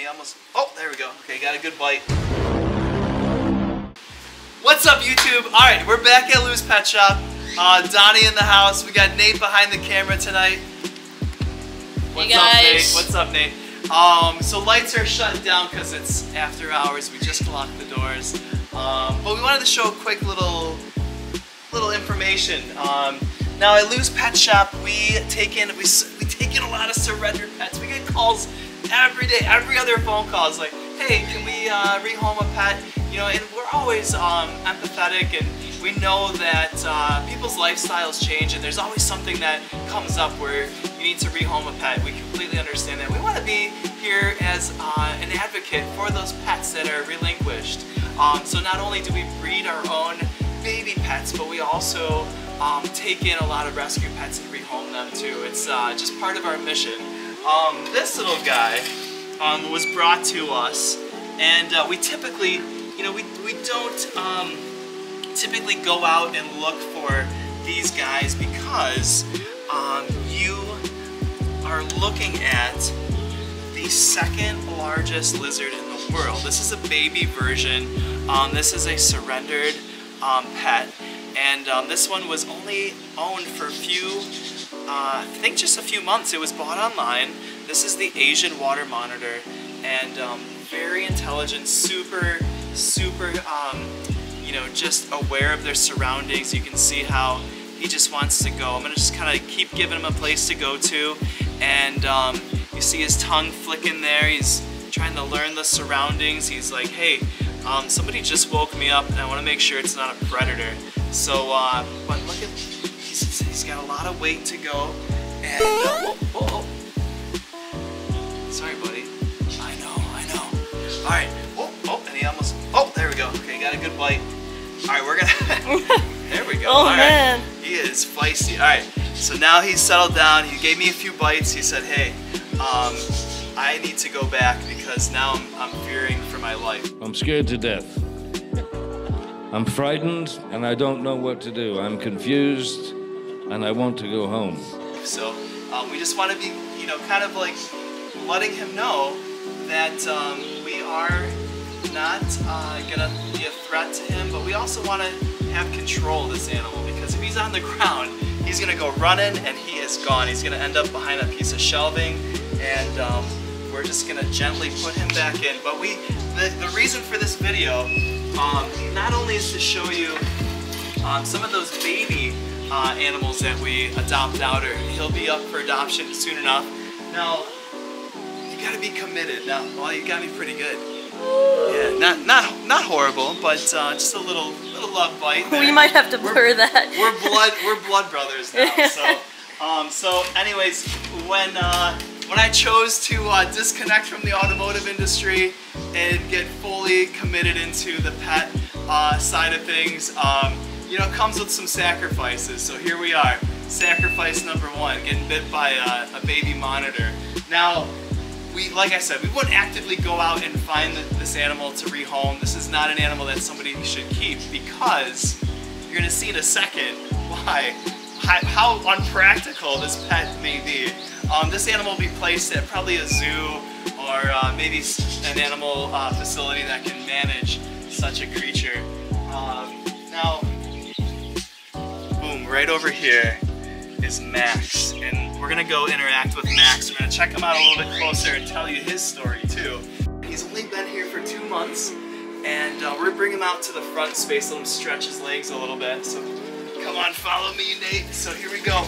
he almost, oh, there we go. Okay, got a good bite. What's up, YouTube? All right, we're back at Lou's Pet Shop. Donnie in the house. We got Nate behind the camera tonight. What's up, Nate? What's up, Nate? So lights are shut down because it's after hours. We just locked the doors. But we wanted to show a quick little information. Now at Lou's Pet Shop, we take in a lot of surrendered pets. We get calls every day, every other phone call is like, hey, can we rehome a pet? You know, and we're always empathetic, and we know that people's lifestyles change, and there's always something that comes up where you need to rehome a pet. We completely understand that. We want to be here as an advocate for those pets that are relinquished. So not only do we breed our own baby pets, but we also take in a lot of rescue pets and rehome them too. It's just part of our mission. This little guy was brought to us, and we typically, you know, we don't typically go out and look for these guys because you are looking at the second largest lizard in the world. This is a baby version. This is a surrendered pet, and this one was only owned for a few, I think just a few months. It was bought online. This is the Asian water monitor, and very intelligent, super, you know, just aware of their surroundings. You can see how he just wants to go. I'm gonna just kind of keep giving him a place to go to, and you see his tongue flicking there. He's trying to learn the surroundings. He's like, hey, somebody just woke me up, and I want to make sure it's not a predator. So, but look at, he's got a lot of weight to go, and sorry, buddy. I know. All right. And he almost. Oh, there we go. Okay, got a good bite. All right, we're gonna. There we go. Oh, all man. Right. He is feisty. All right. So now he's settled down. He gave me a few bites. He said, "Hey, I need to go back because now I'm fearing for my life. I'm scared to death. I'm frightened, and I don't know what to do. I'm confused, and I want to go home." So we just want to be, you know, kind of like letting him know that we are not gonna be a threat to him, but we also want to have control of this animal, because if he's on the ground, he's gonna go running and he is gone. He's gonna end up behind a piece of shelving, and we're just gonna gently put him back in. But the reason for this video not only is to show you some of those baby animals that we adopt out, or he'll be up for adoption soon enough. Now, you gotta be committed. Now, well, you gotta be pretty good. Yeah, not horrible, but just a little love bite there. We might have to blur that. We're blood brothers now. So anyways, when I chose to disconnect from the automotive industry and get fully committed into the pet side of things, you know, it comes with some sacrifices. So here we are, sacrifice number one, getting bit by a baby monitor. Now, like I said, we wouldn't actively go out and find this animal to rehome. This is not an animal that somebody should keep, because you're gonna see in a second how unpractical this pet may be. This animal will be placed at probably a zoo, or maybe an animal facility that can manage such a creature. Now, boom, right over here is Max, and we're gonna go interact with Max. We're gonna check him out a little bit closer and tell you his story too. He's only been here for 2 months, and we're gonna bring him out to the front space, let him stretch his legs a little bit. So come on, follow me, Nate. So here we go.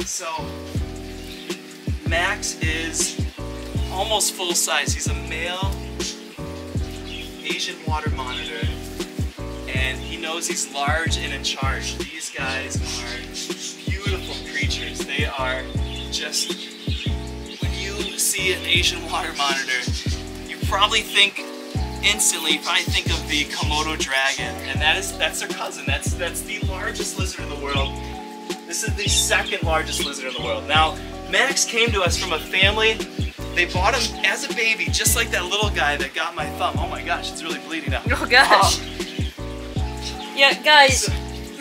So Max is almost full size. He's a male Asian water monitor, and he knows he's large and in charge. These guys are beautiful creatures. They are just, when you see an Asian water monitor, you probably think instantly, think of the Komodo dragon, and that's their cousin. That's the largest lizard in the world. This is the second largest lizard in the world. Now, Max came to us from a family. They bought him as a baby, just like that little guy that got my thumb. Oh my gosh, it's really bleeding now. Oh gosh. Yeah, guys,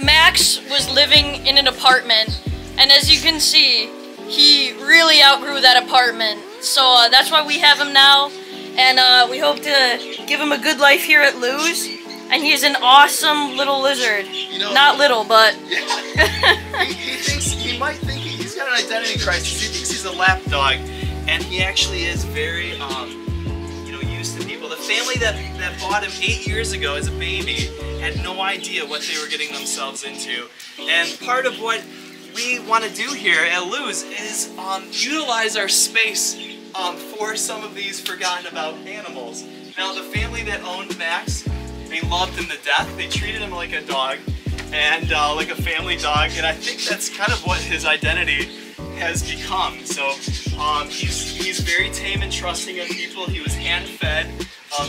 Max was living in an apartment, and as you can see, he really outgrew that apartment. So that's why we have him now. And we hope to give him a good life here at Lou's. And he's an awesome little lizard. You know, not little, but... Yeah. he might think he's got an identity crisis. He thinks he's a lap dog. And he actually is very, you know, used to people. The family that bought him 8 years ago as a baby had no idea what they were getting themselves into. And part of what we want to do here at Lou's is utilize our space for some of these forgotten about animals. Now, the family that owned Max, they loved him to death. They treated him like a dog and like a family dog, and I think that's kind of what his identity has become. So he's very tame and trusting of people. He was hand-fed,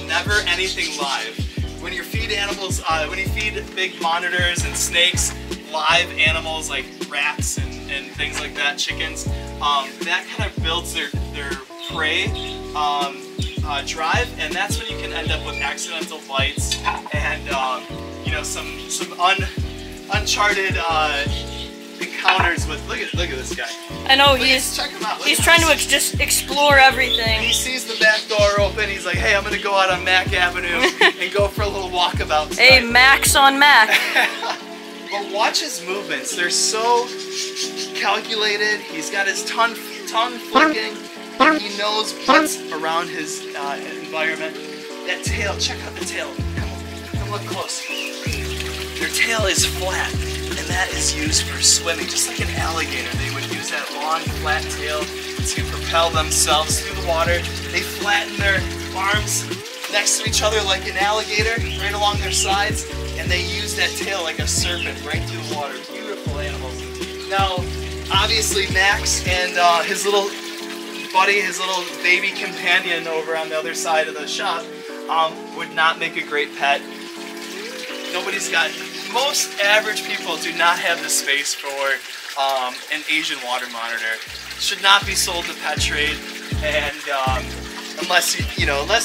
never anything live. When you feed animals, when you feed big monitors and snakes, live animals like rats and things like that, chickens, that kind of builds their prey drive, and that's when you can end up with accidental bites and you know, some uncharted encounters with. Look at this guy. I know, check him out. He's trying to just explore everything. He sees the back door open. He's like, hey, I'm gonna go out on Mac Avenue and go for a little walkabout tonight. Hey, Max on Mac. But watch his movements. They're so calculated. He's got his tongue flicking. He knows what's around his environment. That tail, check out the tail. Come look close. Their tail is flat, and that is used for swimming. Just like an alligator, they would use that long, flat tail to propel themselves through the water. They flatten their arms next to each other like an alligator, right along their sides, and they use that tail like a serpent right through the water. Beautiful animals. Now, obviously, Max and his little buddy, his little baby companion over on the other side of the shop, would not make a great pet. Most average people do not have the space for an Asian water monitor. Should not be sold to pet trade, and unless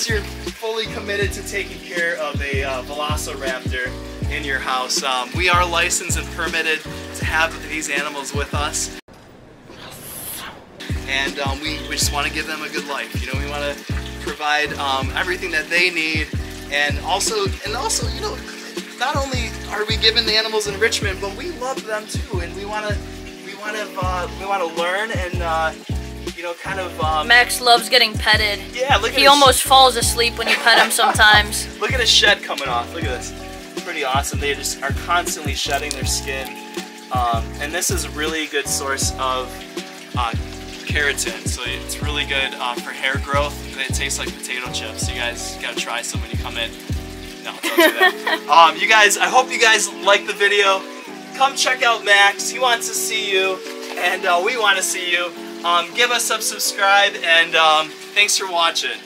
you're fully committed to taking care of a velociraptor in your house. We are licensed and permitted to have these animals with us. And we just want to give them a good life. You know, we want to provide everything that they need, and also, you know, not only are we giving the animals enrichment, but we love them too, and we want to learn and you know, kind of. Max loves getting petted. Yeah, look at. He almost falls asleep when you pet him sometimes. Look at his shed coming off. Look at this. Pretty awesome. They just are constantly shedding their skin, and this is a really good source of keratin, so it's really good for hair growth. It tastes like potato chips. You guys gotta try some when you come in. No, don't do that. You guys, I hope you guys like the video. Come check out Max. He wants to see you, and we want to see you. Give us a subscribe, and thanks for watching.